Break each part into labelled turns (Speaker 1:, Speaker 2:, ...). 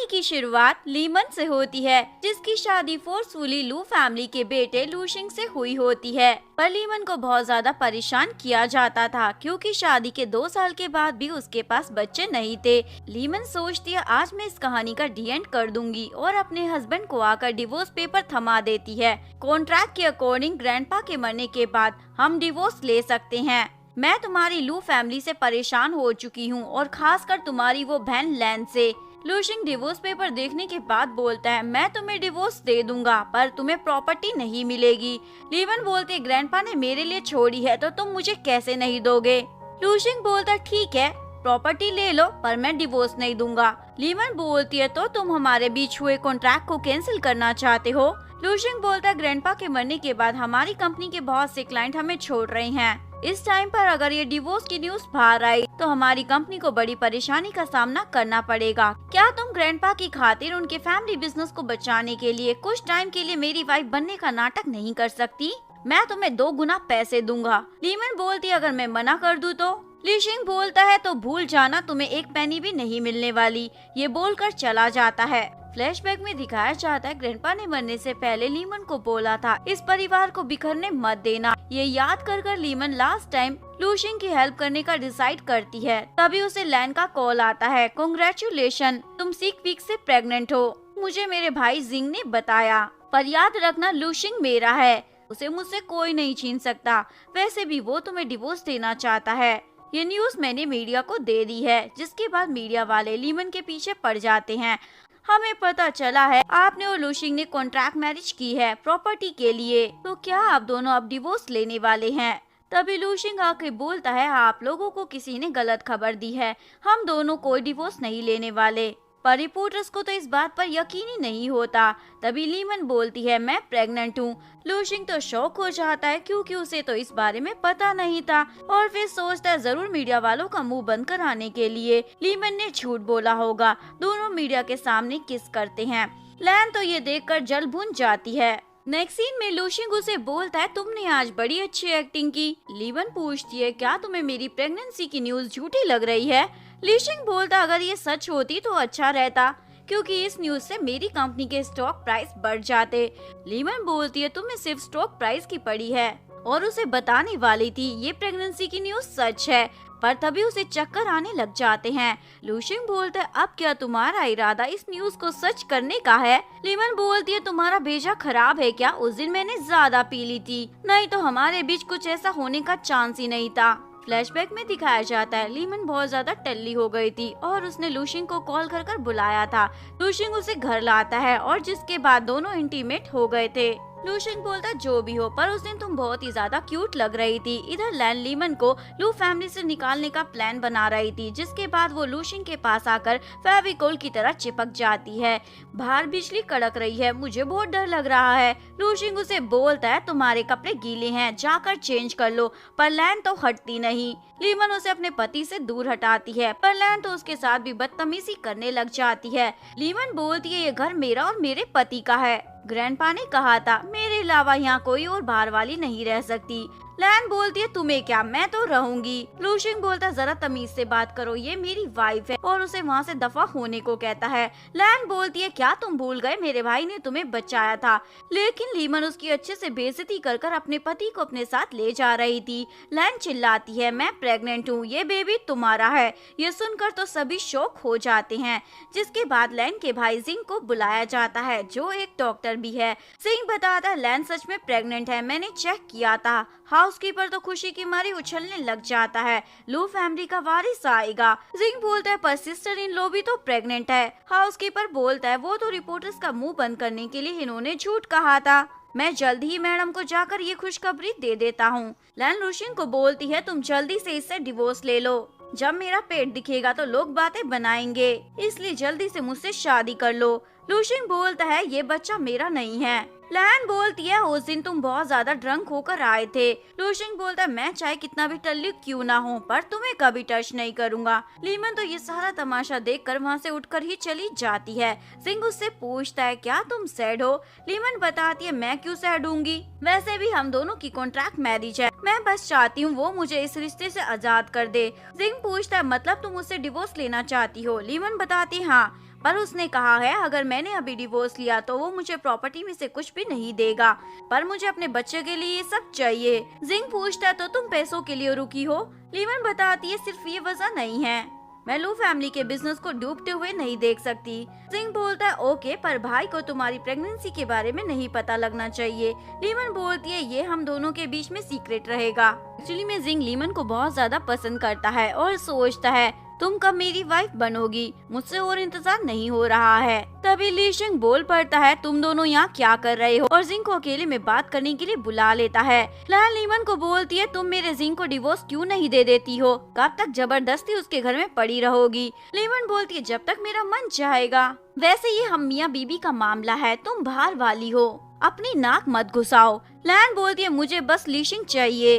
Speaker 1: कहानी की शुरुआत लीमन से होती है, जिसकी शादी फोर्सफुली लू फैमिली के बेटे लूशिंग से हुई होती है। पर लीमन को बहुत ज्यादा परेशान किया जाता था क्योंकि शादी के 2 साल के बाद भी उसके पास बच्चे नहीं थे। लीमन सोचती है आज मैं इस कहानी का डी एंड कर दूंगी और अपने हस्बैंड को आकर डिवोर्स पेपर थमा देती है। कॉन्ट्रैक्ट के अकॉर्डिंग ग्रैंडपा के मरने के बाद हम डिवोर्स ले सकते हैं। मैं तुम्हारी लू फैमिली से परेशान हो चुकी हूँ और खासकर तुम्हारी वो बहन लैन से। लूशिंग डिवोर्स पेपर देखने के बाद बोलता है मैं तुम्हें डिवोर्स दे दूंगा पर तुम्हें प्रॉपर्टी नहीं मिलेगी। लीमन बोलते ग्रैंडपा ने मेरे लिए छोड़ी है तो तुम मुझे कैसे नहीं दोगे। लूशिंग बोलता ठीक है प्रॉपर्टी ले लो पर मैं डिवोर्स नहीं दूंगा। लीमन बोलती है तो तुम हमारे बीच हुए कॉन्ट्रैक्ट को कैंसिल करना चाहते हो। लूशिंग बोलता है ग्रैंडपा के मरने के बाद हमारी कंपनी के बहुत से क्लाइंट हमें छोड़ रहे हैं। इस टाइम पर अगर ये डिवोर्स की न्यूज बाहर आई तो हमारी कंपनी को बड़ी परेशानी का सामना करना पड़ेगा। क्या तुम ग्रैंडपा की खातिर उनके फैमिली बिजनेस को बचाने के लिए कुछ टाइम के लिए मेरी वाइफ बनने का नाटक नहीं कर सकती? मैं तुम्हें 2 गुना पैसे दूंगा। लीमन बोलती अगर मैं मना कर दूं तो? लूशिंग बोलता है तो भूल जाना तुम्हें 1 पैनी भी नहीं मिलने वाली। ये बोलकर चला जाता है। फ्लैशबैक में दिखाया जाता है ग्रैंडपा ने मरने से पहले लीमन को बोला था इस परिवार को बिखरने मत देना। ये याद कर लीमन लास्ट टाइम लूशिंग की हेल्प करने का डिसाइड करती है। तभी उसे लैन का कॉल आता है कांग्रेचुलेशन तुम 6 वीक से प्रेग्नेंट हो। मुझे मेरे भाई जिंग ने बताया पर याद रखना लूशिंग मेरा है, उसे मुझसे कोई नहीं छीन सकता। वैसे भी वो तुम्हें डिवोर्स देना चाहता है। ये न्यूज मैंने मीडिया को दे दी है। जिसके बाद मीडिया वाले लीमन के पीछे पड़ जाते हैं। हमें पता चला है आपने और लूशिंग ने कॉन्ट्रैक्ट मैरिज की है प्रॉपर्टी के लिए, तो क्या आप दोनों अब डिवोर्स लेने वाले हैं? तभी लूशिंग आके बोलता है आप लोगों को किसी ने गलत खबर दी है, हम दोनों कोई डिवोर्स नहीं लेने वाले। पर रिपोर्टर्स को तो इस बात पर यकीन ही नहीं होता। तभी लीमन बोलती है मैं प्रेग्नेंट हूँ। लूशिंग तो शॉक हो जाता है क्योंकि उसे तो इस बारे में पता नहीं था और फिर सोचता है जरूर मीडिया वालों का मुंह बंद कराने के लिए लीमन ने झूठ बोला होगा। दोनों मीडिया के सामने किस करते हैं। लैन तो ये देखकर जल भुन जाती है। नेक्स्ट सीन में लूशिंग उसे बोलता है तुमने आज बड़ी अच्छी एक्टिंग की। लीमन पूछती है क्या तुम्हें मेरी प्रेगनेंसी की न्यूज झूठी लग रही है? लूशिंग बोलता अगर ये सच होती तो अच्छा रहता क्योंकि इस न्यूज से मेरी कंपनी के स्टॉक प्राइस बढ़ जाते। लीमन बोलती है तुम्हें सिर्फ स्टॉक प्राइस की पड़ी है और उसे बताने वाली थी ये प्रेगनेंसी की न्यूज सच है। पर तभी उसे चक्कर आने लग जाते हैं। लूशिंग बोलता है अब क्या तुम्हारा इरादा इस न्यूज को सच करने का है? लीमन बोलती है तुम्हारा भेजा खराब है क्या? उस दिन मैंने ज्यादा पी ली थी, नहीं तो हमारे बीच कुछ ऐसा होने का चांस ही नहीं था। फ्लैशबैक में दिखाया जाता है लीमन बहुत ज्यादा टल्ली हो गई थी और उसने लूशिंग को कॉल कर बुलाया था। लूशिंग उसे घर लाता है और जिसके बाद दोनों इंटीमेट हो गए थे। लूशिंग बोलता जो भी हो पर उस दिन तुम बहुत ही ज्यादा क्यूट लग रही थी। इधर लैन लीमन को लू फैमिली से निकालने का प्लान बना रही थी जिसके बाद वो लूशिंग के पास आकर फेविकोल की तरह चिपक जाती है। बाहर बिजली कड़क रही है, मुझे बहुत डर लग रहा है। लूशिंग उसे बोलता है तुम्हारे कपड़े गीले हैं जाकर चेंज कर लो, पर लैन तो हटती नहीं। लीमन उसे अपने पति से दूर हटाती है पर लैन तो उसके साथ भी बदतमीजी करने लग जाती है। लीमन बोलती है ये घर मेरा और मेरे पति का है। ग्रैंडपा ने कहा था मेरे अलावा यहाँ कोई और बाहर वाली नहीं रह सकती। लैन बोलती है तुम्हें क्या, मैं तो रहूंगी। लूशिंग बोलता जरा तमीज से बात करो, ये मेरी वाइफ है और उसे वहाँ से दफा होने को कहता है। लैन बोलती है क्या तुम भूल गए मेरे भाई ने तुम्हें बचाया था? लेकिन लीमन उसकी अच्छे से बेइज्जती कर अपने पति को अपने साथ ले जा रही थी। लैन चिल्लाती है मैं प्रेग्नेंट हूँ, ये बेबी तुम्हारा है। ये सुनकर तो सभी शॉक हो जाते हैं। जिसके बाद लैन के भाई जिंग को बुलाया जाता है जो एक डॉक्टर भी है। जिंग बताता है लैन सच में प्रेग्नेंट है, मैंने चेक किया था। हाउसकीपर तो खुशी की मारी उछलने लग जाता है, लू फैमिली का वारिस आएगा। जिंग बोलता है पर सिस्टर इन लो भी तो प्रेग्नेंट है। हाउसकीपर बोलता है वो तो रिपोर्टर्स का मुंह बंद करने के लिए इन्होंने झूठ कहा था, मैं जल्दी ही मैडम को जाकर ये खुशखबरी दे देता हूँ। लैन लूशिंग को बोलती है तुम जल्दी से इससे डिवोर्स ले लो, जब मेरा पेट दिखेगा तो लोग बातें बनाएंगे, इसलिए जल्दी से मुझसे शादी कर लो। लूशिंग बोलता है ये बच्चा मेरा नहीं है। लैन बोलती है उस दिन तुम बहुत ज्यादा ड्रंक होकर आए थे। लूशिंग बोलता है मैं चाहे कितना भी टल्ली क्यों ना हो पर तुम्हें कभी टच नहीं करूंगा। लीमन तो ये सारा तमाशा देखकर वहाँ से उठकर ही चली जाती है। जिंग उससे पूछता है क्या तुम सैड हो? लीमन बताती है मैं क्यों सैड होंगी, वैसे भी हम दोनों की कॉन्ट्रैक्ट मैरिज है, मैं बस चाहती हूँ वो मुझे इस रिश्ते से आजाद कर दे। जिंग पूछता है मतलब तुम उससे डिवोर्स लेना चाहती हो? लीमन बताती हाँ, पर उसने कहा है अगर मैंने अभी डिवोर्स लिया तो वो मुझे प्रॉपर्टी में से कुछ भी नहीं देगा, पर मुझे अपने बच्चे के लिए ये सब चाहिए। जिंग पूछता है तो तुम पैसों के लिए रुकी हो? लीमन बताती है सिर्फ ये वजह नहीं है, मैं लू फैमिली के बिजनेस को डूबते हुए नहीं देख सकती। जिंग बोलता है ओके, पर भाई को तुम्हारी प्रेगनेंसी के बारे में नहीं पता लगना चाहिए। लीमन बोलती है ये हम दोनों के बीच में सीक्रेट रहेगा। एक्चुअली में जिंग लीमन को बहुत ज्यादा पसंद करता है और सोचता है तुम कब मेरी वाइफ बनोगी, मुझसे और इंतजार नहीं हो रहा है। तभी लीशिंग बोल पड़ता है तुम दोनों यहाँ क्या कर रहे हो, और जिंग को अकेले में बात करने के लिए बुला लेता है। लैन लीमन को बोलती है तुम मेरे जिंग को डिवोर्स क्यों नहीं दे देती हो, कब तक जबरदस्ती उसके घर में पड़ी रहोगी? लीमन बोलती है जब तक मेरा मन चाहेगा। वैसे ये हम मियाँ बीबी का मामला है, तुम बाहर वाली हो, अपनी नाक मत घुसाओ। लैन बोलती है मुझे बस लीशिंग चाहिए,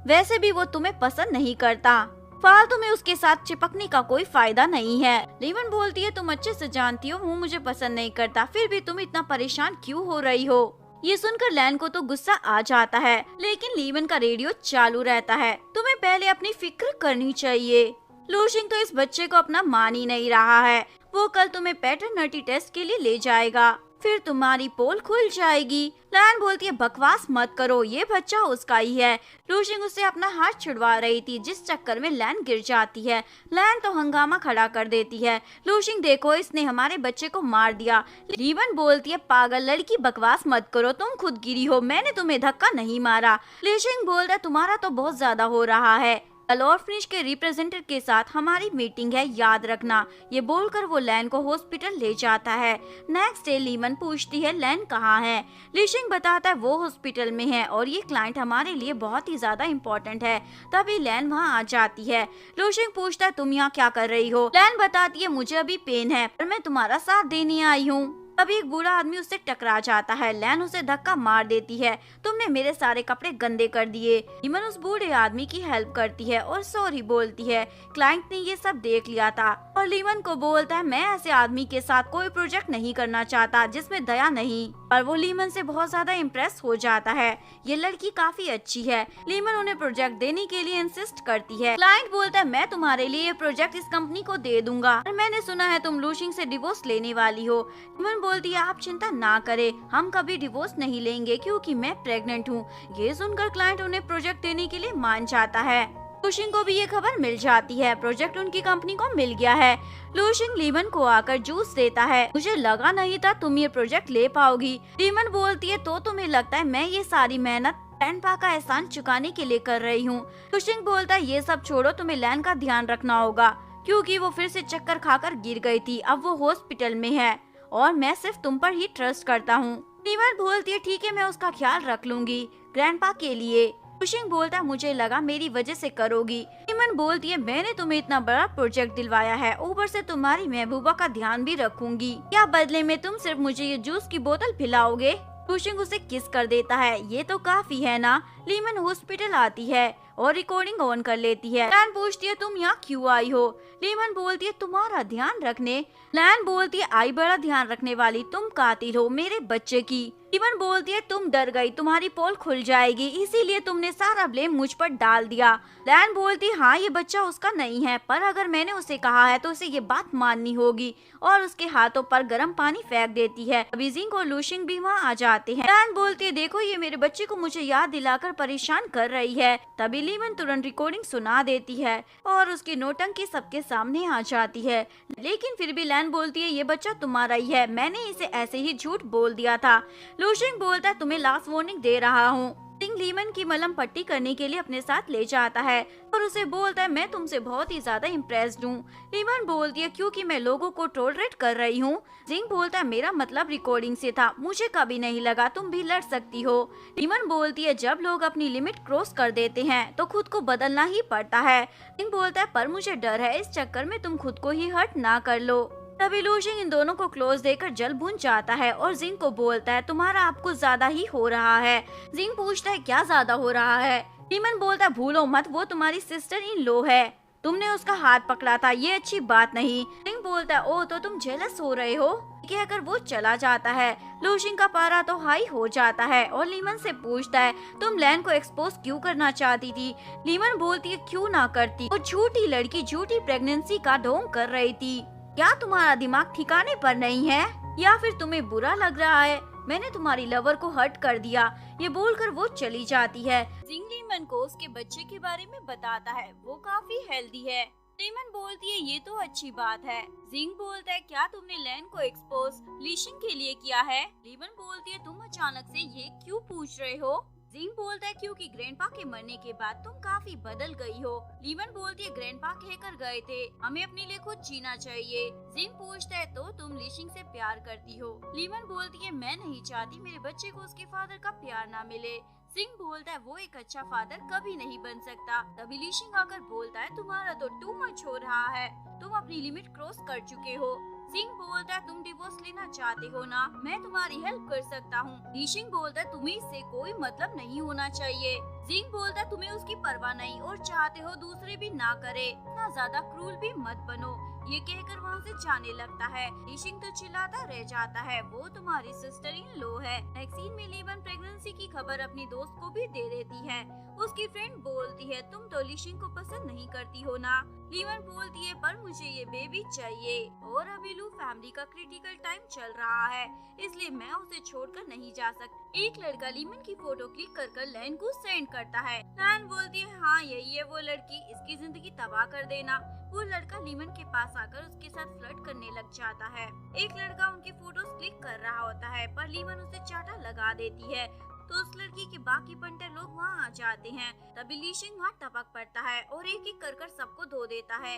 Speaker 1: वैसे भी वो तुम्हें पसंद नहीं करता, फालतू में उसके साथ चिपकने का कोई फायदा नहीं है। लीमन बोलती है तुम अच्छे से जानती हो वो मुझे पसंद नहीं करता, फिर भी तुम इतना परेशान क्यों हो रही हो? ये सुनकर लैन को तो गुस्सा आ जाता है, लेकिन लीमन का रेडियो चालू रहता है। तुम्हें पहले अपनी फिक्र करनी चाहिए। लूशिंग तो इस बच्चे को अपना मान ही नहीं रहा है, वो कल तुम्हें पैटर्निटी टेस्ट के लिए ले जाएगा, फिर तुम्हारी पोल खुल जाएगी। लैन बोलती है बकवास मत करो, ये बच्चा उसका ही है। लूशिंग उससे अपना हाथ छुड़वा रही थी, जिस चक्कर में लैन गिर जाती है। लैन तो हंगामा खड़ा कर देती है, लूशिंग देखो इसने हमारे बच्चे को मार दिया। लीमन बोलती है पागल लड़की बकवास मत करो, तुम खुद गिरी हो, मैंने तुम्हें धक्का नहीं मारा। लूशिंग बोलता है तुम्हारा तो बहुत ज्यादा हो रहा है, कल ऑर्फनेज के रिप्रेजेंटेटिव के साथ हमारी मीटिंग है, याद रखना। ये बोलकर वो लैन को हॉस्पिटल ले जाता है। नेक्स्ट डे लीमन पूछती है लैन कहाँ है? लीशिंग बताता है वो हॉस्पिटल में है और ये क्लाइंट हमारे लिए बहुत ही ज्यादा इम्पोर्टेंट है। तभी लैन वहाँ आ जाती है। लीशिंग पूछता है तुम यहाँ क्या कर रही हो? लैन बताती है मुझे अभी पेन है, पर मैं तुम्हारा साथ देने आई हूँ। तभी एक बूढ़ा आदमी उससे टकरा जाता है। लैन उसे धक्का मार देती है, तुमने मेरे सारे कपड़े गंदे कर दिए। लीमन उस बूढ़े आदमी की हेल्प करती है और सॉरी बोलती है, क्लाइंट ने ये सब देख लिया था। और लीमन को बोलता है मैं ऐसे आदमी के साथ कोई प्रोजेक्ट नहीं करना चाहता जिसमें दया नहीं। पर वो लीमन से बहुत ज्यादा इम्प्रेस हो जाता है, ये लड़की काफी अच्छी है। लीमन उन्हें प्रोजेक्ट देने के लिए इंसिस्ट करती है। क्लाइंट बोलता है मैं तुम्हारे लिए ये प्रोजेक्ट इस कंपनी को दे दूंगा, और मैंने सुना है तुम लूशिंग से डिवोर्स लेने वाली हो। लीमन बोलती है आप चिंता ना करें, हम कभी डिवोर्स नहीं लेंगे क्योंकि मैं प्रेग्नेंट हूँ। ये सुनकर क्लाइंट उन्हें प्रोजेक्ट देने के लिए मान जाता है। लूशिंग को भी ये खबर मिल जाती है, प्रोजेक्ट उनकी कंपनी को मिल गया है। लूशिंग लीमन को आकर जूस देता है, मुझे लगा नहीं था तुम ये प्रोजेक्ट ले पाओगी। लीमन बोलती है तो तुम्हें लगता है मैं ये सारी मेहनत लैन का एहसान चुकाने के लिए कर रही हूँ? लूशिंग बोलता है ये सब छोड़ो, तुम्हें लैन का ध्यान रखना होगा क्योंकि वो फिर से चक्कर खाकर गिर गई थी, अब वो हॉस्पिटल में है और मैं सिर्फ तुम पर ही ट्रस्ट करता हूँ। लीमन बोलती है ठीक है मैं उसका ख्याल रख लूंगी ग्रैंडपा के लिए। लूशिंग बोलता मुझे लगा मेरी वजह से करोगी। लीमन बोलती है मैंने तुम्हें इतना बड़ा प्रोजेक्ट दिलवाया है, ऊपर से तुम्हारी महबूबा का ध्यान भी रखूंगी, क्या बदले में तुम सिर्फ मुझे ये जूस की बोतल पिलाओगे? लूशिंग उसे किस कर देता है, ये तो काफी है ना। लीमन हॉस्पिटल आती है और रिकॉर्डिंग ऑन कर लेती है। लैन पूछती है तुम यहाँ क्यों आई हो? लीमन बोलती है तुम्हारा ध्यान रखने। लैन बोलती है आई बड़ा ध्यान रखने वाली तुम कातिल हो मेरे बच्चे की। लीमन बोलती है तुम डर गई, तुम्हारी पोल खुल जाएगी इसीलिए तुमने सारा ब्लेम मुझ पर डाल दिया। लैन बोलती है हाँ ये बच्चा उसका नहीं है, पर अगर मैंने उसे कहा है तो उसे ये बात माननी होगी, और उसके हाथों पर गर्म पानी फेंक देती है। अभी जिंग और लूशिंग भी वहाँ आ जाते हैं। लैन बोलती है देखो ये मेरे बच्चे को मुझे याद दिलाकर परेशान कर रही है। तभी लीमन तुरंत रिकॉर्डिंग सुना देती है और उसकी नौटंकी सबके सामने आ जाती है। लेकिन फिर भी लैन बोलती है ये बच्चा तुम्हारा ही है, मैंने इसे ऐसे ही झूठ बोल दिया था। लूशिंग बोलता है तुम्हें लास्ट वार्निंग दे रहा हूँ। सिंह लीमन की मलहम पट्टी करने के लिए अपने साथ ले जाता है और उसे बोलता है मैं तुमसे बहुत ही ज्यादा इम्प्रेस्ड हूँ। लीमन बोलती है क्योंकि मैं लोगों को टॉलरेट कर रही हूँ। जिंग बोलता है मेरा मतलब रिकॉर्डिंग से था, मुझे कभी नहीं लगा तुम भी लड़ सकती हो। लीमन बोलती है जब लोग अपनी लिमिट क्रॉस कर देते हैं तो खुद को बदलना ही पड़ता है। जिंग बोलता है पर मुझे डर है इस चक्कर में तुम खुद को ही हर्ट ना कर लो। तभी लूशिंग इन दोनों को क्लोज देकर जल भून जाता है और जिंग को बोलता है तुम्हारा आपको ज्यादा ही हो रहा है। जिंग पूछता है क्या ज्यादा हो रहा है? लीमन बोलता है भूलो मत वो तुम्हारी सिस्टर इन लो है, तुमने उसका हाथ पकड़ा था, ये अच्छी बात नहीं। जिंग बोलता है ओ तो तुम जेलस हो रहे हो, कहकर वो चला जाता है। लूशिंग का पारा तो हाई हो जाता है और लीमन से पूछता है तुम लैन को एक्सपोज क्यों करना चाहती थी? लीमन बोलती है क्यों ना करती, वो झूठी लड़की झूठी प्रेगनेंसी का ढोंग कर रही थी। क्या तुम्हारा दिमाग ठिकाने पर नहीं है या फिर तुम्हें बुरा लग रहा है? मैंने तुम्हारी लवर को हर्ट कर दिया। ये बोलकर वो चली जाती है। जिंग लीमन को उसके बच्चे के बारे में बताता है, वो काफी हेल्दी है। लीमन बोलती है ये तो अच्छी बात है। जिंग बोलता है क्या तुमने लैन को एक्सपोज लीशिंग के लिए किया है? लीमन बोलती है तुम अचानक से ये क्यों पूछ रहे हो? जिंग बोलता है क्योंकि ग्रैंडपा के मरने के बाद तुम काफी बदल गई हो। लीमन बोलती है ग्रैंडपा कहकर गए थे, हमें अपने लिए खुद जीना चाहिए। जिंग पूछता है तो तुम लीशिंग से प्यार करती हो? लीमन बोलती है मैं नहीं चाहती मेरे बच्चे को उसके फादर का प्यार ना मिले। जिंग बोलता है वो एक अच्छा फादर कभी नहीं बन सकता। तभी लीशिंग आकर बोलता है तुम्हारा तो टू मच हो रहा है, तुम अपनी लिमिट क्रॉस कर चुके हो। जिंग बोलता है तुम डिवोर्स लेना चाहते हो ना, मैं तुम्हारी हेल्प कर सकता हूँ। लीशिंग बोलता है तुम्हें इससे कोई मतलब नहीं होना चाहिए। जिंग बोलता है तुम्हें उसकी परवाह नहीं और चाहते हो दूसरे भी ना करे, इतना ज्यादा क्रूर भी मत बनो। ये कहकर वहाँ से जाने लगता है। लीशिंग तो चिल्लाता रह जाता है, वो तुम्हारी सिस्टर इन लॉ है। नेक्स्ट सीन में लीवन प्रेगनेंसी की खबर अपनी दोस्त को भी दे देती है। उसकी फ्रेंड बोलती है तुम तो लीशिंग को पसंद नहीं करती हो ना? लीवन बोलती है पर मुझे ये बेबी चाहिए और अभी लू फैमिली का क्रिटिकल टाइम चल रहा है, इसलिए मैं उसे छोड़कर नहीं जा सकती। एक लड़का लीमन की फोटो क्लिक कर लैन को सेंड करता है। लैन बोलती है हाँ यही है वो लड़की, इसकी जिंदगी तबाह कर देना। वो लड़का लीमन के पास आकर उसके साथ फ्लर्ट करने लग जाता है। एक लड़का उनकी फोटोज क्लिक कर रहा होता है पर लीमन उसे चाटा लगा देती है, तो उस लड़की के बाकी पंटर लोग वहाँ आ जाते हैं। तभी लीशिंग वहाँ टपक पड़ता है और एक एक कर सबको धो देता है।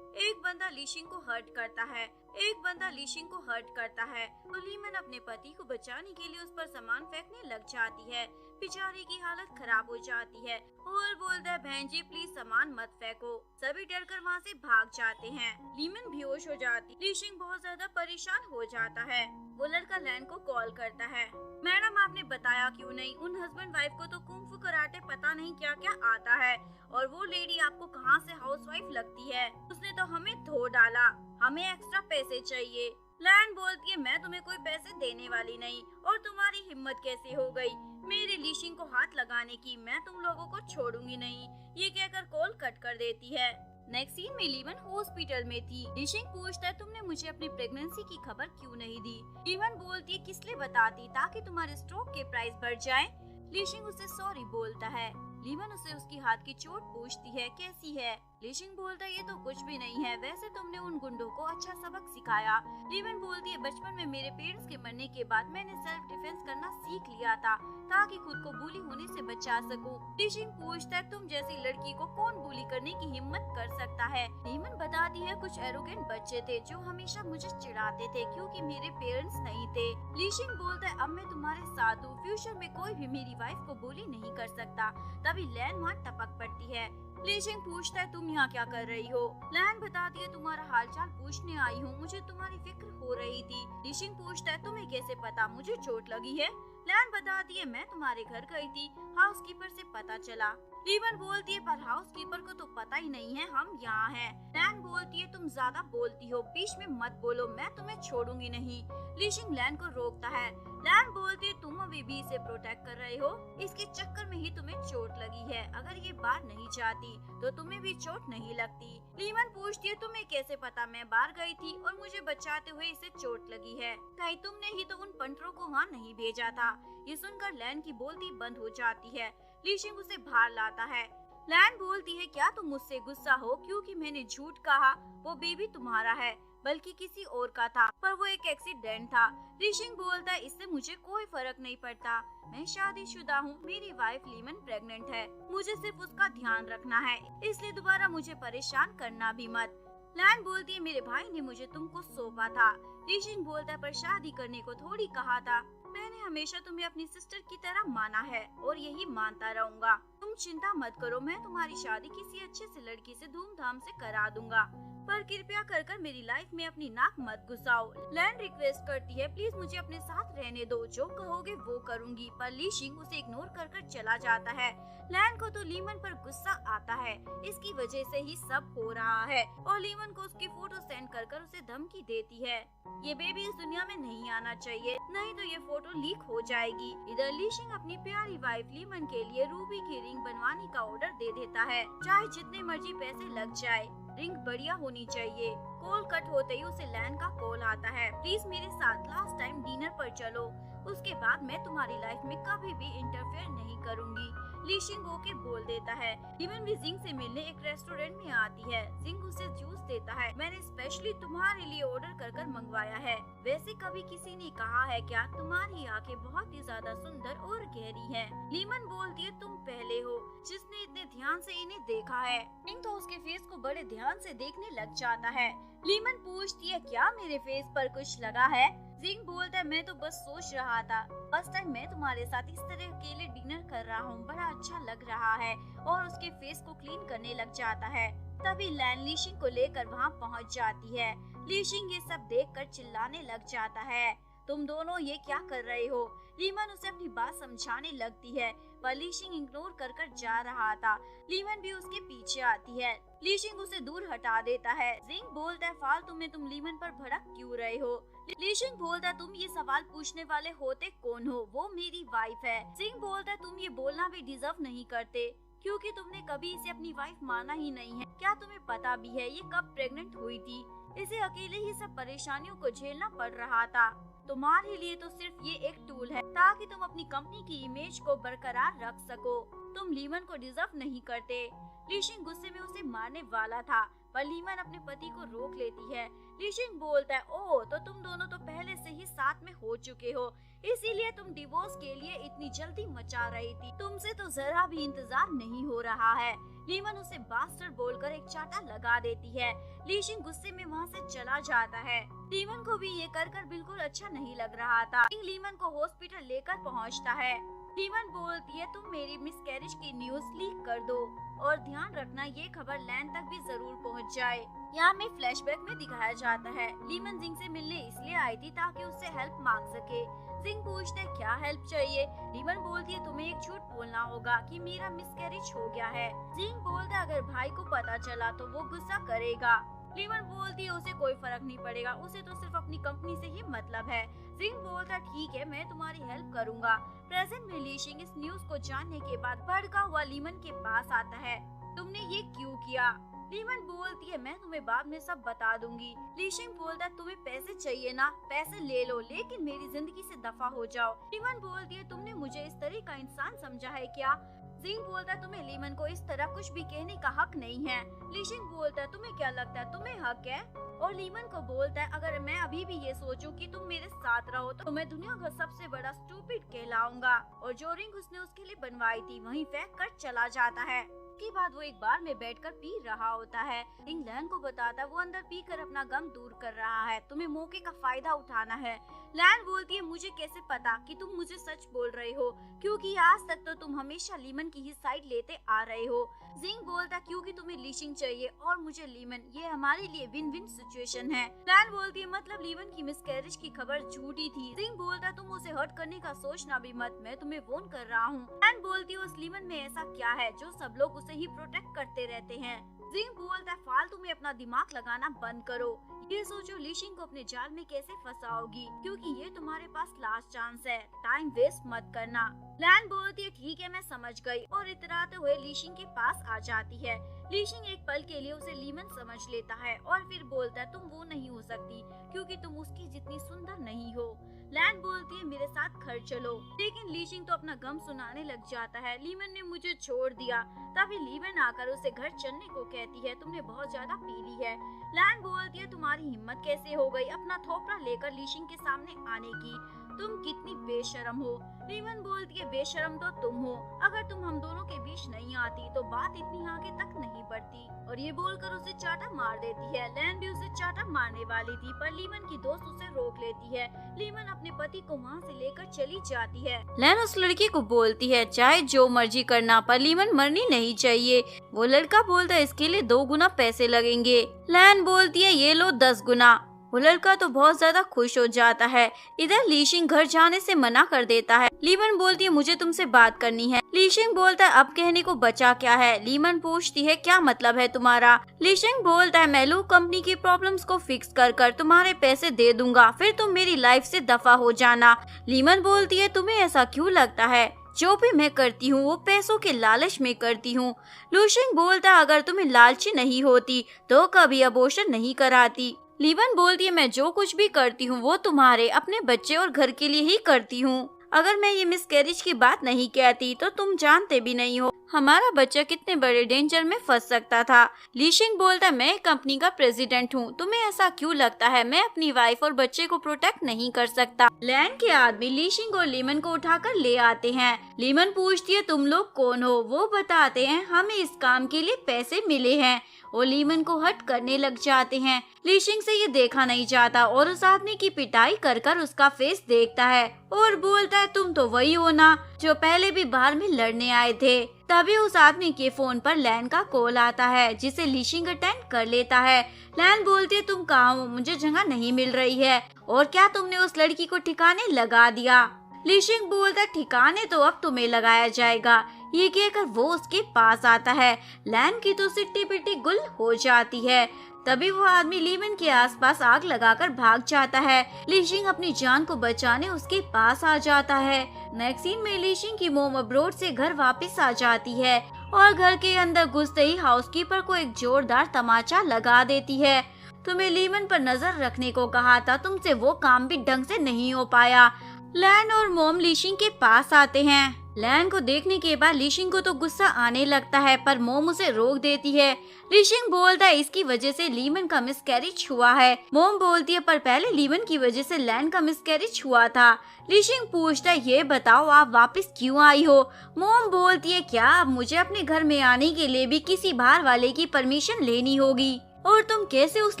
Speaker 1: एक बंदा लीशिंग को हर्ट करता है, एक बंदा लीशिंग को हर्ट करता है तो लीमन अपने पति को बचाने के लिए उस पर सामान फेंकने लग जाती है। बेचारे की हालत खराब हो जाती है और बोलता है बहन जी प्लीज सामान मत फेंको। सभी डरकर वहाँ से भाग जाते हैं। लीमन बेहोश हो जाती, लीशिंग बहुत ज्यादा परेशान हो जाता है। वो लड़का लैन को कॉल करता है, मैडम आपने बताया क्यों नहीं? उन हस्बैंड वाइफ को तो कुंग फू कराटे पता नहीं क्या क्या आता है और वो लेडी आपको कहाँ से हाउसवाइफ लगती है? उसने तो हमें धो डाला, हमें एक्स्ट्रा पैसे चाहिए। लैन बोलती है मैं तुम्हें कोई पैसे देने वाली नहीं और तुम्हारी हिम्मत कैसे हो गई मेरे लीशिंग को हाथ लगाने की? मैं तुम लोगों को छोड़ूंगी नहीं। ये कहकर कॉल कट कर देती है। नेक्स्ट सीन में लीवन हॉस्पिटल में थी। लीशिंग पूछता है तुमने मुझे अपनी प्रेगनेंसी की खबर क्यों नहीं दी? लीवन बोलती है किस लिए बताती, ताकि तुम्हारे स्ट्रोक के प्राइस बढ़ जाए। लीशिंग उसे सॉरी बोलता है। लीवन उसे उसकी हाथ की चोट पूछती है कैसी है? लीशिंग बोलता है ये तो कुछ भी नहीं है, वैसे तुमने उन गुंडों को अच्छा सबक सिखाया। लीवन बोलती है बचपन में मेरे पेरेंट्स के मरने के बाद मैंने सेल्फ डिफेंस करना सीख लिया था ताकि खुद को बुली होने से बचा सकूं। लीशिंग पूछता है तुम जैसी लड़की को कौन बुली करने की हिम्मत कर सकता है? लीवन बताती है कुछ एरोगेंट बच्चे थे जो हमेशा मुझे चिढ़ाते थे क्योंकि मेरे पेरेंट्स नहीं थे। लीशिंग बोलता है अब मैं तुम्हारे साथ हूँ, फ्यूचर में कोई भी मेरी वाइफ को बुली नहीं कर सकता। तभी लैन वहाँ टपक पड़ती है। लीशिंग पूछता है तुम यहाँ क्या कर रही हो? लैन बताती है तुम्हारा हालचाल पूछने आई हूँ, मुझे तुम्हारी फिक्र हो रही थी। लीशिंग पूछता है तुम्हें कैसे पता मुझे चोट लगी है? लैन बताती है मैं तुम्हारे घर गई थी, हाउसकीपर से पता चला। लीवन बोलती है पर हाउसकीपर को तो पता ही नहीं है हम यहाँ हैं। लैन बोलती है तुम ज्यादा बोलती हो, बीच में मत बोलो, मैं तुम्हें छोड़ूंगी नहीं। लीशिंग लैन को रोकता है। लैन बोलती है तुम अभी भी इसे प्रोटेक्ट कर रहे हो, इसके चक्कर में ही तुम्हें चोट लगी है, अगर ये बाहर नहीं जाती तो तुम्हें भी चोट नहीं लगती। लीवन पूछती है तुम्हें कैसे पता मैं बाहर गई थी और मुझे बचाते हुए इसे चोट लगी है? कहीं तुमने ही तो उन पंटरों को वहाँ नहीं भेजा था। ये सुनकर लैन की बोलती बंद हो जाती है। लीशिंग उसे बाहर लाता है। लैन बोलती है क्या तुम मुझसे गुस्सा हो क्योंकि मैंने झूठ कहा? वो बेबी तुम्हारा है बल्कि किसी और का था, पर वो एक एक्सीडेंट था। लीशिंग बोलता है इससे मुझे कोई फर्क नहीं पड़ता, मैं शादीशुदा हूँ, मेरी वाइफ लीमन प्रेग्नेंट है, मुझे सिर्फ उसका ध्यान रखना है, इसलिए दोबारा मुझे परेशान करना भी मत। लैन बोलती है मेरे भाई ने मुझे तुमको सौंपा था। लीशिंग बोलता है पर शादी करने को थोड़ी कहा था, मैंने हमेशा तुम्हें अपनी सिस्टर की तरह माना है और यही मानता रहूंगा। तुम चिंता मत करो, मैं तुम्हारी शादी किसी अच्छे से लड़की से धूमधाम से करा दूंगा, पर कृपया कर मेरी लाइफ में अपनी नाक मत घुसाओ। लैन रिक्वेस्ट करती है प्लीज मुझे अपने साथ रहने दो, जो कहोगे वो करूंगी, पर लीशिंग उसे इग्नोर कर चला जाता है। लैन को तो लीमन पर गुस्सा आता है, इसकी वजह से ही सब हो रहा है, और लीमन को उसकी फोटो सेंड कर उसे धमकी देती है ये बेबी इस दुनिया में नहीं आना चाहिए, नहीं तो ये फोटो लीक हो जाएगी। इधर लीशिंग अपनी प्यारी वाइफ लीमन के लिए रूबी की रिंग बनवाने का ऑर्डर दे देता है, चाहे जितने मर्जी पैसे लग जाए। ड्रिंक बढ़िया होनी चाहिए। कॉल कट होते ही उसे लैन का कॉल आता है, प्लीज मेरे साथ लास्ट टाइम डिनर पर चलो, उसके बाद मैं तुम्हारी लाइफ में कभी भी इंटरफेयर नहीं करूंगी। लीशिंग ओके बोल देता है। लीमन भी जिंग से मिलने एक रेस्टोरेंट में आती है। जिंग उसे जूस देता है, मैंने स्पेशली तुम्हारे लिए ऑर्डर कर मंगवाया है। वैसे कभी किसी ने कहा है क्या, तुम्हारी आंखें बहुत ही ज्यादा सुंदर और गहरी हैं। लीमन बोलती है तुम पहले हो जिसने इतने ध्यान से इन्हें देखा है। जिंग तो उसके फेस को बड़े ध्यान से देखने लग जाता है। लीमन पूछती है क्या मेरे फेस पर कुछ लगा है। जिंग बोलता है मैं तो बस सोच रहा था, फर्स्ट टाइम मैं तुम्हारे साथ इस तरह अकेले डिनर कर रहा हूँ, बड़ा अच्छा लग रहा है। और उसके फेस को क्लीन करने लग जाता है। तभी लैन लीशिंग को लेकर वहाँ पहुँच जाती है। लीशिंग ये सब देखकर चिल्लाने लग जाता है, तुम दोनों ये क्या कर रहे हो। लीमन उसे अपनी बात समझाने लगती है, पर लीशिंग इग्नोर कर जा रहा था। लीमन भी उसके पीछे आती है। लीशिंग उसे दूर हटा देता है। जिंग बोलता है फालतू में तुम लीमन पर भड़क क्यों रहे हो। लीशिंग बोलता है तुम ये सवाल पूछने वाले होते कौन हो, वो मेरी वाइफ है। जिंग बोलता है तुम ये बोलना भी डिजर्व नहीं करते, क्योंकि तुमने कभी इसे अपनी वाइफ माना ही नहीं है। क्या तुम्हें पता भी है ये कब प्रेग्नेंट हुई थी। इसे अकेले ही सब परेशानियों को झेलना पड़ रहा था। तुम्हारे लिए तो सिर्फ ये एक टूल है ताकि तुम अपनी कंपनी की इमेज को बरकरार रख सको। तुम लीमन को डिजर्व नहीं करते। लीशिंग गुस्से में उसे मारने वाला था, पर लीमन अपने पति को रोक लेती है। लीशिंग बोलता है ओह तो तुम दोनों तो पहले से ही साथ में हो चुके हो, इसीलिए तुम डिवोर्स के लिए इतनी जल्दी मचा रही थी। तुमसे तो जरा भी इंतजार नहीं हो रहा है। लीमन उसे बास्टर्ड बोलकर एक चाटा लगा देती है। लीशिंग गुस्से में वहाँ से चला जाता है। लीमन को भी ये कर बिल्कुल अच्छा नहीं लग रहा था। लीमन को हॉस्पिटल लेकर पहुँचता है। लीमन बोलती है तुम मेरी मिसकैरेज की न्यूज लीक कर दो और ध्यान रखना ये खबर लैन तक भी जरूर पहुंच जाए। यहाँ में फ्लैशबैक में दिखाया जाता है लीमन जिंग से मिलने इसलिए आई थी ताकि उससे हेल्प मांग सके। जिंग पूछते है क्या हेल्प चाहिए। लीमन बोलती है तुम्हें एक झूठ बोलना होगा कि मेरा मिसकैरेज हो गया है। जिंग बोलता है अगर भाई को पता चला तो वो गुस्सा करेगा। लीमन बोलती है उसे कोई फर्क नहीं पड़ेगा, उसे तो सिर्फ अपनी कंपनी से ही मतलब है। जिंग बोलता है ठीक है मैं तुम्हारी हेल्प करूंगा। प्रेजेंट में लीशिंग इस न्यूज को जानने के बाद भड़का हुआ लीमन के पास आता है, तुमने ये क्यों किया। लीमन बोलती है मैं तुम्हें बाद में सब बता दूंगी। लीशिंग बोलता है तुम्हें पैसे चाहिए ना, पैसे ले लो लेकिन मेरी जिंदगी से दफा हो जाओ। लीमन बोलती है तुमने मुझे इस तरह का इंसान समझा है क्या। जिंग बोलता है तुम्हें लीमन को इस तरह कुछ भी कहने का हक नहीं है। लीशिंग बोलता है तुम्हें क्या लगता है तुम्हें हक है। और लीमन को बोलता है अगर मैं अभी भी ये सोचूं कि तुम मेरे साथ रहो तो मैं दुनिया का सबसे बड़ा स्टूपिड कहलाऊंगा। और जो रिंग उसने उसके लिए बनवाई थी वहीं फेंक कर चला जाता है। उसके बाद वो एक बार में बैठकर पी रहा होता है। रिंग लैन को बताता है वो अंदर पीकर अपना गम दूर कर रहा है, तुम्हें मौके का फायदा उठाना है। लैन बोलती है मुझे कैसे पता कि तुम मुझे सच बोल रहे हो, क्योंकि आज तक तो तुम हमेशा लीमन की ही साइड लेते आ रहे हो। जिंग बोलता क्योंकि तुम्हें लीशिंग चाहिए और मुझे लीमन, ये हमारे लिए विन विन सिचुएशन है। लैन बोलती है मतलब लीमन की मिसकैरेज की खबर झूठी थी। जिंग बोलता तुम उसे हर्ट करने का सोचना भी मत, मैं तुम्हें वॉर्न कर रहा हूँ। लैन बोलती है उस लीमन में ऐसा क्या है जो सब लोग उसे ही प्रोटेक्ट करते रहते हैं। जिंग बोलता है फालतू में अपना दिमाग लगाना बंद करो, ये सोचो लीशिंग को अपने जाल में कैसे फंसाओगी, क्योंकि ये तुम्हारे पास लास्ट चांस है, टाइम वेस्ट मत करना। लैन बोलती है ठीक है मैं समझ गई और इतराते हुए लीशिंग के पास आ जाती है। लीशिंग एक पल के लिए उसे लीमन समझ लेता है और फिर बोलता है तुम वो नहीं हो सकती क्योंकि तुम उसकी जितनी सुंदर नहीं हो। लैन बोलती है मेरे साथ घर चलो, लेकिन लीशिंग तो अपना गम सुनाने लग जाता है, लीमन ने मुझे छोड़ दिया। तभी लीमन आकर उसे घर चलने को कहती है, तुमने बहुत ज्यादा पी ली है। लैन बोलती है तुम्हारी हिम्मत कैसे हो गई अपना थोपड़ा लेकर लीशिंग के सामने आने की, तुम कितनी बेशरम हो। लीमन बोलती है बेशरम तो तुम हो, अगर तुम हम दोनों के बीच नहीं आती तो बात इतनी आगे तक नहीं बढ़ती। और ये बोलकर उसे चाटा मार देती है। लैन भी उसे चाटा मारने वाली थी पर लीमन की दोस्त उसे रोक लेती है। लीमन अपने पति को वहाँ से लेकर चली जाती है। लैन उस लड़की को बोलती है चाहे जो मर्जी करना पर लीमन मरनी नहीं चाहिए। वो लड़का बोलता है इसके लिए 2 गुना पैसे लगेंगे। लैन बोलती है ये लो 10 गुना। वो लड़का तो बहुत ज्यादा खुश हो जाता है। इधर लीशिंग घर जाने से मना कर देता है। लीमन बोलती है मुझे तुमसे बात करनी है। लीशिंग बोलता है अब कहने को बचा क्या है। लीमन पूछती है क्या मतलब है तुम्हारा। लीशिंग बोलता है मैं लू कंपनी की प्रॉब्लम्स को फिक्स कर तुम्हारे पैसे दे दूंगा, फिर तुम मेरी लाइफ से दफा हो जाना। लीमन बोलती है तुम्हें ऐसा क्यों लगता है, जो भी मैं करती हूँ वो पैसों के लालच में करती हूँ। लूशिंग बोलता है अगर तुम्हें लालची नहीं होती तो कभी अबॉर्शन नहीं कराती। लीवन बोलती है मैं जो कुछ भी करती हूँ वो तुम्हारे अपने बच्चे और घर के लिए ही करती हूँ। अगर मैं ये मिसकैरेज की बात नहीं कहती तो तुम जानते भी नहीं हो हमारा बच्चा कितने बड़े डेंजर में फंस सकता था। लीशिंग बोलता मैं कंपनी का प्रेसिडेंट हूँ, तुम्हें ऐसा क्यों लगता है मैं अपनी वाइफ और बच्चे को प्रोटेक्ट नहीं कर सकता। लैन के आदमी लीशिंग और लीमन को उठाकर ले आते हैं। लीमन पूछती है तुम लोग कौन हो। वो बताते हैं हमें इस काम के लिए पैसे मिले हैं और लीमन को हट करने लग जाते हैं। लीशिंग से ये देखा नहीं जाता और उस आदमी की पिटाई कर कर उसका फेस देखता है और बोलता है तुम तो वही हो ना जो पहले भी बाहर में लड़ने आए थे। तभी उस आदमी के फोन पर लैन का कॉल आता है जिसे लीशिंग अटेंड कर लेता है। लैन बोलती है तुम कहाँ हो, मुझे जगह नहीं मिल रही है और क्या तुमने उस लड़की को ठिकाने लगा दिया। लीशिंग बोलता है ठिकाने तो अब तुम्हें लगाया जाएगा। ये कहकर वो उसके पास आता है। लैन की तो सिट्टी पिट्टी गुल हो जाती है। तभी वो आदमी लीमन के आसपास आग लगाकर भाग जाता है। लीशिंग अपनी जान को बचाने उसके पास आ जाता है। नेक्स्ट सीन में लीशिंग की मोम अब्रोड से घर वापस आ जाती है और घर के अंदर घुसते ही हाउसकीपर को एक जोरदार तमाचा लगा देती है। तुम्हें लीमन पर नजर रखने को कहा था, तुमसे वो काम भी ढंग से नहीं हो पाया। लैन और मोम लीशिंग के पास आते हैं। लैन को देखने के बाद लीशिंग को तो गुस्सा आने लगता है पर मोम उसे रोक देती है। लीशिंग बोलता है इसकी वजह से लीमन का मिसकैरेज हुआ है। मोम बोलती है पर पहले लीमन की वजह से लैन का मिसकैरेज हुआ था। लीशिंग पूछता है ये बताओ आप वापस क्यों आई हो। मोम बोलती है क्या अब मुझे अपने घर में आने के लिए भी किसी बाहर वाले की परमिशन लेनी होगी और तुम कैसे उस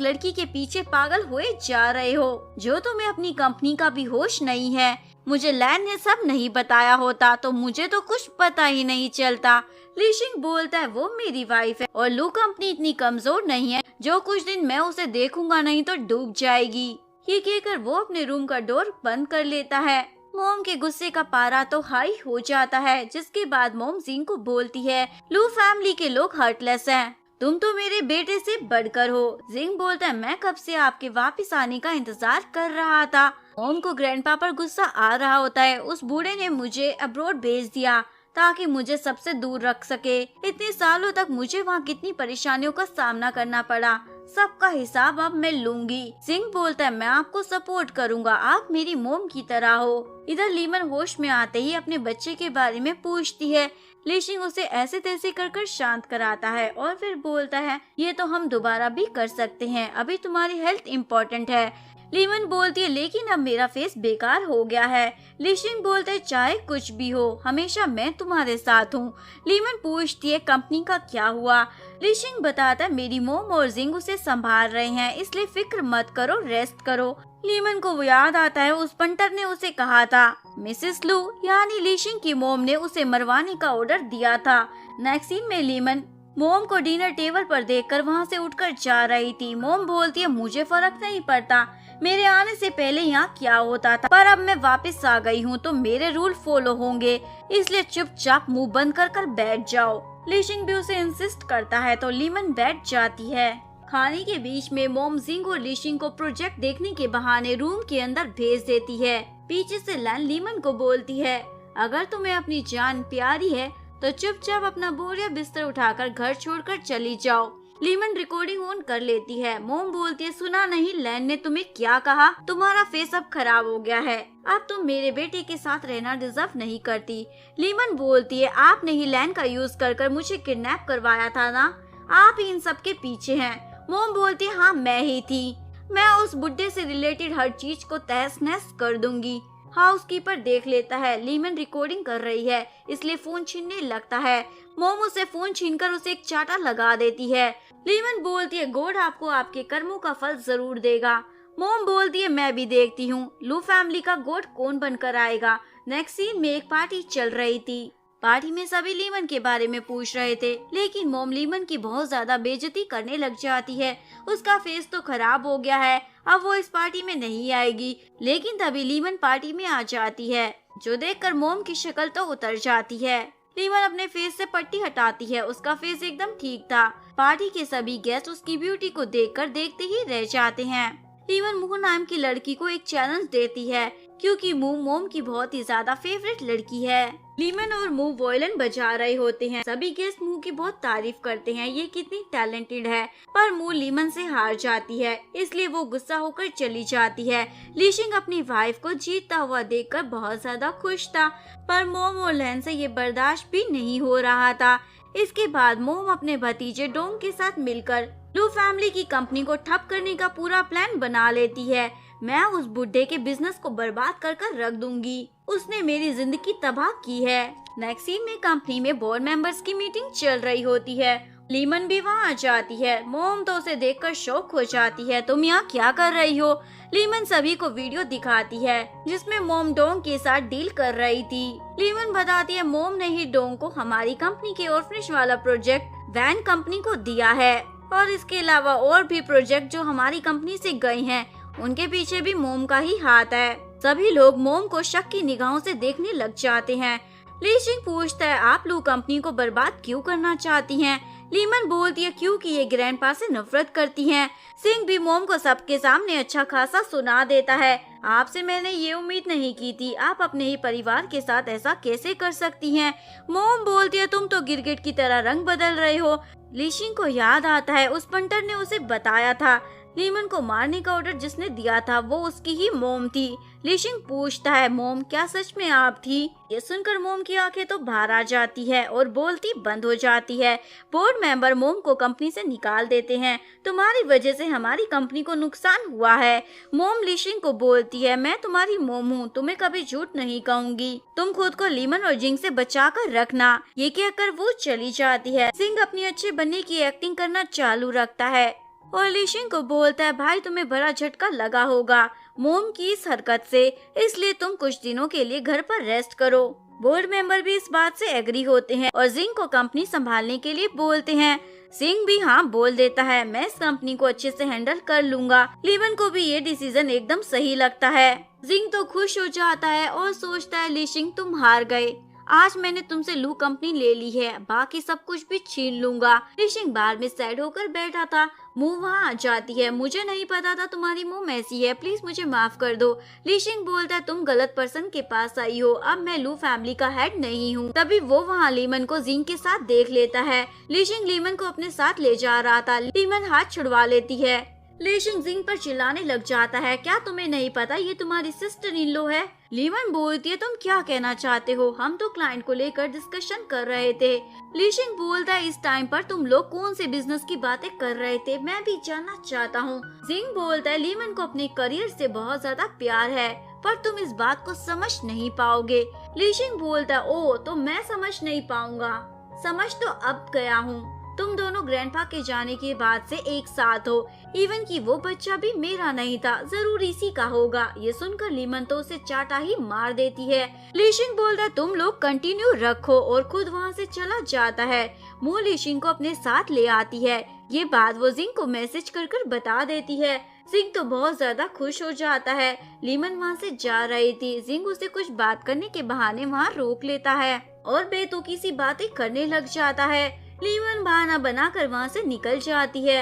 Speaker 1: लड़की के पीछे पागल हुए जा रहे हो जो तुम्हें अपनी कंपनी का भी होश नहीं है। मुझे लैन ने सब नहीं बताया होता तो मुझे तो कुछ पता ही नहीं चलता। लीशिंग बोलता है वो मेरी वाइफ है और लू कंपनी इतनी कमजोर नहीं है जो कुछ दिन मैं उसे देखूंगा नहीं तो डूब जाएगी। ये कहकर वो अपने रूम का डोर बंद कर लेता है। मोम के गुस्से का पारा तो हाई हो जाता है जिसके बाद मोम जिंग को बोलती है लू फैमिली के लोग हार्टलेस हैं, तुम तो मेरे बेटे से बढ़कर हो। जिंग बोलता है मैं कब से आपके वापस आने का इंतजार कर रहा था। मोम को ग्रैंडपा पर गुस्सा आ रहा होता है। उस बूढ़े ने मुझे अब्रॉड भेज दिया ताकि मुझे सबसे दूर रख सके। इतने सालों तक मुझे वहाँ कितनी परेशानियों का सामना करना पड़ा, सबका हिसाब अब मैं लूंगी। सिंह बोलता है मैं आपको सपोर्ट करूंगा, आप मेरी मोम की तरह हो। इधर लीमन होश में आते ही अपने बच्चे के बारे में पूछती है। लीशिंग उसे ऐसे तैसे कर शांत कराता है और फिर बोलता है ये तो हम दोबारा भी कर सकते हैं, अभी तुम्हारी हेल्थ इम्पोर्टेंट है। लीमन बोलती है लेकिन अब मेरा फेस बेकार हो गया है। लीशिंग बोलते है चाहे कुछ भी हो हमेशा मैं तुम्हारे साथ हूँ। लीमन पूछती है कंपनी का क्या हुआ। लीशिंग बताता है मेरी मोम और जिंग उसे संभाल रहे हैं इसलिए फिक्र मत करो, रेस्ट करो। लीमन को वो याद आता है उस पंटर ने उसे कहा था मिसेस लू यानी लीशिंग की मोम ने उसे मरवाने का ऑर्डर दिया था। नेक्स्ट सीन में लीमन मोम को डिनर टेबल पर देखकर वहाँ से उठकर जा रही थी। मोम बोलती है मुझे फर्क नहीं पड़ता मेरे आने से पहले यहाँ क्या होता था, पर अब मैं वापस आ गई हूँ तो मेरे रूल फॉलो होंगे, इसलिए चुपचाप मुंह बंद कर बैठ जाओ। लीशिंग भी उसे इंसिस्ट करता है तो लीमन बैठ जाती है। खाने के बीच में मोम जिंग और लीशिंग को प्रोजेक्ट देखने के बहाने रूम के अंदर भेज देती है। पीछे से लैन लीमन को बोलती है अगर तुम्हें अपनी जान प्यारी है तो चुपचाप अपना बोरिया बिस्तर उठाकर घर छोड़कर चली जाओ। लीमन रिकॉर्डिंग ऑन कर लेती है। मोम बोलती है सुना नहीं लैन ने तुम्हें क्या कहा, तुम्हारा फेस अब खराब हो गया है, अब तुम मेरे बेटे के साथ रहना डिजर्व नहीं करती। लीमन बोलती है आपने ही लैन का यूज कर मुझे किडनैप करवाया था ना, आप ही इन सब के पीछे हैं। मोम बोलती है हाँ मैं ही थी, मैं उस बुड्ढे से रिलेटेड हर चीज को तहस नहस कर दूंगी। हाउसकीपर देख लेता है लीमन रिकॉर्डिंग कर रही है इसलिए फोन छीनने लगता है। मोम उसे फोन छीनकर उसे एक चाटा लगा देती है। लीमन बोलती है गॉड आपको आपके कर्मों का फल जरूर देगा। मोम बोलती है मैं भी देखती हूँ लू फैमिली का गॉड कौन बनकर आएगा। नेक्स्ट सीन में एक पार्टी चल रही थी। पार्टी में सभी लीमन के बारे में पूछ रहे थे लेकिन मोम लीमन की बहुत ज्यादा बेइज्जती करने लग जाती है। उसका फेस तो खराब हो गया है, अब वो इस पार्टी में नहीं आएगी। लेकिन तभी लीमन पार्टी में आ जाती है जो देखकर मोम की शक्ल तो उतर जाती है। लीमन अपने फेस से पट्टी हटाती है, उसका फेस एकदम ठीक था। पार्टी के सभी गेस्ट उसकी ब्यूटी को देखकर देखते ही रह जाते हैं। लीमन मुह नाम की लड़की को एक चैलेंज देती है क्योंकि मू मोम की बहुत ही ज्यादा फेवरेट लड़की है। लीमन और मू वॉयलिन बजा रहे होते हैं। सभी गेस्ट मू की बहुत तारीफ करते हैं, ये कितनी टैलेंटेड है। पर मू लीमन से हार जाती है, इसलिए वो गुस्सा होकर चली जाती है। लीशिंग अपनी वाइफ को जीतता हुआ देखकर बहुत ज्यादा खुश था, पर मोम और लैन से ये बर्दाश्त भी नहीं हो रहा था। इसके बाद मोम अपने भतीजे डोंग के साथ मिलकर लू फैमिली की कंपनी को ठप करने का पूरा प्लान बना लेती है। मैं उस बुड्ढे के बिजनेस को बर्बाद कर रख दूंगी, उसने मेरी जिंदगी तबाह की है। नेक्स्ट सीन में कंपनी में बोर्ड मेंबर्स की मीटिंग चल रही होती है। लीमन भी वहाँ आ जाती है। मोम तो उसे देखकर शॉक हो जाती है। तुम यहाँ क्या कर रही हो? लीमन सभी को वीडियो दिखाती है जिसमें मोम डोंग के साथ डील कर रही थी। लीमन बताती है मोम ने ही डोंग को हमारी कंपनी के ऑर्फनेज वाला प्रोजेक्ट वैन कंपनी को दिया है, और इसके अलावा और भी प्रोजेक्ट जो हमारी कंपनी से गए हैं उनके पीछे भी मोम का ही हाथ है। सभी लोग मोम को शक की निगाहों से देखने लग जाते हैं। लीशिंग पूछता है आप लू कंपनी को बर्बाद क्यों करना चाहती हैं? लीमन बोलती है क्योंकि ये ग्रैंडपा से नफरत करती हैं। सिंह भी मोम को सबके सामने अच्छा खासा सुना देता है। आपसे मैंने ये उम्मीद नहीं की थी, आप अपने ही परिवार के साथ ऐसा कैसे कर सकती हैं? मोम बोलती है तुम तो गिरगिट की तरह रंग बदल रहे हो। लीशिंग को याद आता है उस पंटर ने उसे बताया था लीमन को मारने का ऑर्डर जिसने दिया था वो उसकी ही मोम थी। लीशिंग पूछता है मोम क्या सच में आप थी? ये सुनकर मोम की आंखें तो बाहर आ जाती है और बोलती बंद हो जाती है। बोर्ड मेंबर मोम को कंपनी से निकाल देते हैं। तुम्हारी वजह से हमारी कंपनी को नुकसान हुआ है। मोम लीशिंग को बोलती है मैं तुम्हारी मोम हूँ, तुम्हें कभी झूठ नहीं कहूँगी। तुम खुद को लीमन और जिंग से बचा कर रखना। ये कहकर वो चली जाती है। सिंह अपनी अच्छे बनने की एक्टिंग करना चालू रखता है और लीशिंग को बोलता है भाई तुम्हें बड़ा झटका लगा होगा मोम की इस हरकत से, इसलिए तुम कुछ दिनों के लिए घर पर रेस्ट करो। बोर्ड मेंबर भी इस बात से एग्री होते हैं और जिंग को कंपनी संभालने के लिए बोलते हैं। सिंह भी हाँ बोल देता है मैं इस कंपनी को अच्छे से हैंडल कर लूंगा। लीमन को भी ये डिसीजन एकदम सही लगता है। जिंग तो खुश हो जाता है और सोचता है लीशिंग तुम हार गए, आज मैंने तुमसे लू कंपनी ले ली है, बाकी सब कुछ भी छीन लूंगा। लीशिंग बार में सैड होकर बैठा था। मुंह वहाँ आ जाती है मुझे नहीं पता था तुम्हारी मुंह ऐसी है, प्लीज मुझे माफ कर दो। लीशिंग बोलता है तुम गलत पर्सन के पास आई हो, अब मैं लू फैमिली का हेड नहीं हूँ। तभी वो वहाँ लीमन को जिंग के साथ देख लेता है। लीशिंग लीमन को अपने साथ ले जा रहा था। लीमन हाथ छुड़वा लेती है। लीशिंग जिंग पर चिल्लाने लग जाता है क्या तुम्हें नहीं पता ये तुम्हारी सिस्टर इन लॉ है? लीमन बोलती है तुम क्या कहना चाहते हो? हम तो क्लाइंट को लेकर डिस्कशन कर रहे थे। लीशिंग बोलता है इस टाइम पर तुम लोग कौन से बिजनेस की बातें कर रहे थे, मैं भी जानना चाहता हूँ। जिंग बोलता है लीमन को अपने करियर से बहुत ज्यादा प्यार है, पर तुम इस बात को समझ नहीं पाओगे। लीशिंग बोलता है ओ तो मैं समझ नहीं पाऊंगा, समझ तो अब गया हूँ। तुम दोनों ग्रैंडपा के जाने के बाद से एक साथ हो, इवन कि वो बच्चा भी मेरा नहीं था, जरूर इसी का होगा। ये सुनकर लीमन तो उसे चाटा ही मार देती है। लीशिंग बोलता है तुम लोग कंटिन्यू रखो और खुद वहाँ से चला जाता है। मो लीशिंग को अपने साथ ले आती है। ये बात वो जिंग को मैसेज कर बता देती है। जिंग तो बहुत ज्यादा खुश हो जाता है। लीमन वहाँ से जा रही थी। जिंग उसे कुछ बात करने के बहाने वहाँ रोक लेता है और बेतुकी सी बातें करने लग जाता है। लीमन बहाना बनाकर वहाँ से निकल जाती है।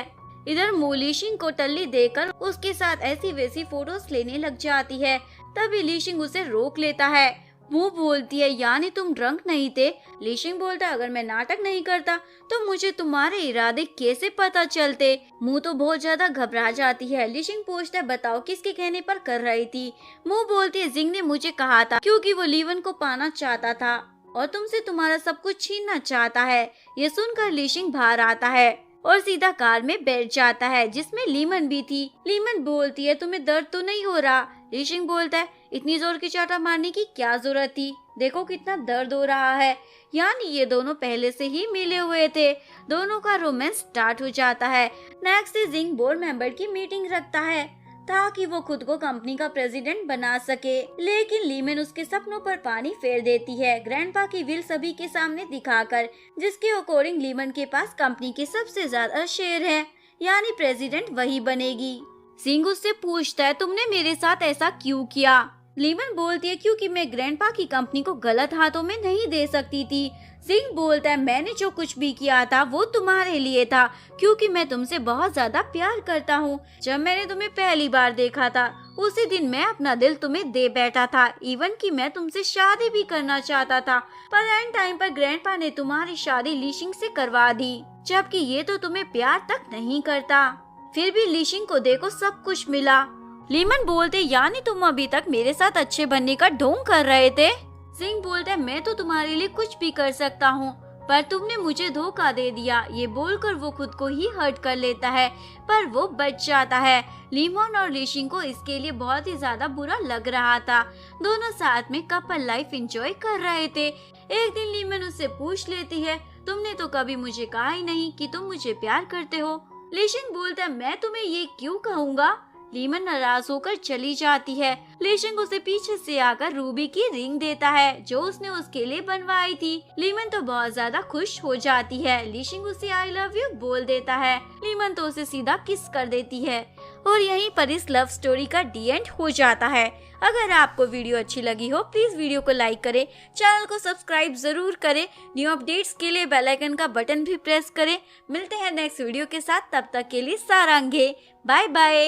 Speaker 1: इधर मो लीशिंग को टल्ली देकर उसके साथ ऐसी वैसी फोटोज लेने लग जाती है। तभी लीशिंग उसे रोक लेता है। वो बोलती है यानी तुम ड्रंक नहीं थे? लीशिंग बोलता है अगर मैं नाटक नहीं करता तो मुझे तुम्हारे इरादे कैसे पता चलते? मुँह तो बहुत ज्यादा घबरा जाती है। लीशिंग पूछता है बताओ किसके कहने पर कर रही थी? मुँह बोलती है जिंग ने मुझे कहा था क्योंकि वो लीवन को पाना चाहता था और तुमसे तुम्हारा सब कुछ छीनना चाहता है। ये सुनकर लीशिंग बाहर आता है और सीधा कार में बैठ जाता है जिसमें लीमन भी थी। लीमन बोलती है तुम्हें दर्द तो नहीं हो रहा? लीशिंग बोलता है इतनी जोर की चाटा मारने की क्या जरूरत थी, देखो कितना दर्द हो रहा है। यानी ये दोनों पहले से ही मिले हुए थे। दोनों का रोमांस स्टार्ट हो जाता है। नेक्स्ट डे जिंग बोर्ड मेंबर की मीटिंग रखता है ताकि वो खुद को कंपनी का प्रेसिडेंट बना सके, लेकिन लीमन उसके सपनों पर पानी फेर देती है ग्रैंडपा की विल सभी के सामने दिखाकर, जिसके अकॉर्डिंग लीमन के पास कंपनी के सबसे ज्यादा शेयर है, यानी प्रेसिडेंट वही बनेगी। सिंह उससे पूछता है तुमने मेरे साथ ऐसा क्यों किया? लीमन बोलती है क्योंकि मैं ग्रैंडपा की कंपनी को गलत हाथों में नहीं दे सकती थी। सिंह बोलता है मैंने जो कुछ भी किया था वो तुम्हारे लिए था, क्योंकि मैं तुमसे बहुत ज्यादा प्यार करता हूँ। जब मैंने तुम्हें पहली बार देखा था उसी दिन मैं अपना दिल तुम्हें दे बैठा था, इवन कि मैं तुमसे शादी भी करना चाहता था, पर एंड टाइम पर ग्रैंडपा ने तुम्हारी शादी लीशिंग से करवा दी, जबकि ये तो तुम्हें प्यार तक नहीं करता। फिर भी लीशिंग को देखो सब कुछ मिला। लीमन बोलते, यानी तुम अभी तक मेरे साथ अच्छे बनने का ढोंग कर रहे थे। सिंह बोलते, मैं तो तुम्हारे लिए कुछ भी कर सकता हूँ, पर तुमने मुझे धोखा दे दिया। ये बोलकर वो खुद को ही हर्ट कर लेता है, पर वो बच जाता है। लीमन और लीशिंग को इसके लिए बहुत ही ज्यादा बुरा लग रहा था। दोनों साथ में कपल लाइफ एंजॉय कर रहे थे। एक दिन लीमन उससे पूछ लेती है, तुमने तो कभी मुझे कहा ही नहीं कि तुम मुझे प्यार करते हो। लीशिंग बोलता है, मैं तुम्हें ये क्यों कहूँगा। लीमन नाराज होकर चली जाती है। लीशिंग उसे पीछे से आकर रूबी की रिंग देता है, जो उसने उसके लिए बनवाई थी। लीमन तो बहुत ज्यादा खुश हो जाती है। लीशिंग उसे आई लव यू बोल देता है। लीमन तो उसे सीधा किस कर देती है और यहीं पर इस लव स्टोरी का डी एंड हो जाता है। अगर आपको वीडियो अच्छी लगी हो, प्लीज वीडियो को लाइक करें, चैनल को सब्सक्राइब जरूर करें, न्यू अपडेट्स के लिए बेल आइकन का बटन भी प्रेस करें। मिलते हैं नेक्स्ट वीडियो के साथ, तब तक के लिए सारांगे। Bye bye.